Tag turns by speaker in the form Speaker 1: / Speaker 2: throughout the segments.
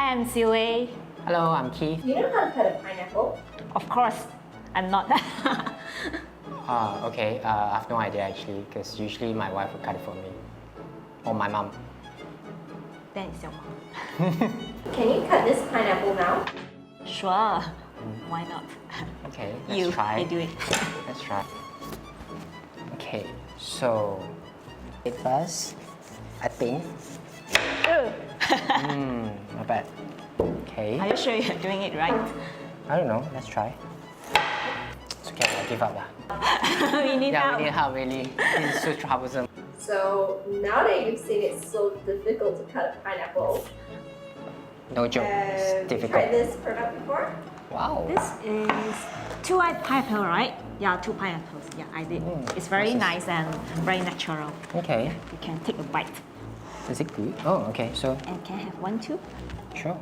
Speaker 1: Hi, I'm Siwei.
Speaker 2: Hello, I'm Keith.
Speaker 3: Do you know how to cut a pineapple?
Speaker 1: Of course, I'm not.
Speaker 2: Okay, I have no idea actually, because usually my wife will cut it for me. Or my mom.
Speaker 1: Then it's your mom.
Speaker 3: Can you cut this pineapple now?
Speaker 1: Sure. Why not?
Speaker 2: Okay, let's try.
Speaker 1: You do it.
Speaker 2: Let's try. Okay, so it first, I think. Not bad. Okay.
Speaker 1: Are you sure you're doing it right?
Speaker 2: I don't know. Let's try. It's okay. I give up lah.
Speaker 1: We need help.
Speaker 2: We need help. Really, this is so troublesome.
Speaker 3: So now that you've seen it's so difficult to cut a pineapple,
Speaker 2: No joke.
Speaker 3: have
Speaker 2: It's
Speaker 3: you
Speaker 2: difficult.
Speaker 3: tried this product before?
Speaker 2: Wow.
Speaker 1: This is two pineapple, right? Yeah, two pineapples. Yeah, I did. It's very nice and very natural.
Speaker 2: Okay.
Speaker 1: You can take a bite.
Speaker 2: Is it good? Oh, okay. So
Speaker 1: And can I have one too?
Speaker 2: sure.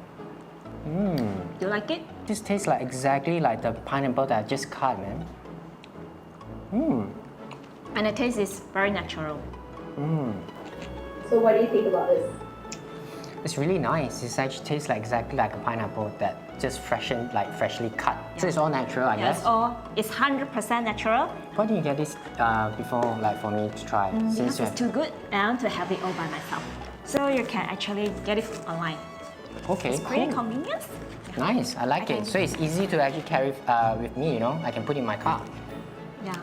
Speaker 1: Do you like it?
Speaker 2: This tastes like exactly like the pineapple that I just cut, man.
Speaker 1: And the taste is very natural.
Speaker 3: So what do you think about this?
Speaker 2: It's really nice. It actually tastes like exactly like a pineapple that just freshly cut. So it's all natural, I guess.
Speaker 1: It's 100% natural.
Speaker 2: Why didn't you get this before, like for me to try?
Speaker 1: Because it's too good and I want to have it all by myself. So you can actually get it online.
Speaker 2: Okay,
Speaker 1: It's pretty convenient.
Speaker 2: Nice, I like it. So it's easy to actually carry with me, you know? I can put it in my car.
Speaker 1: Yeah.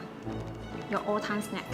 Speaker 1: Your all-time snack.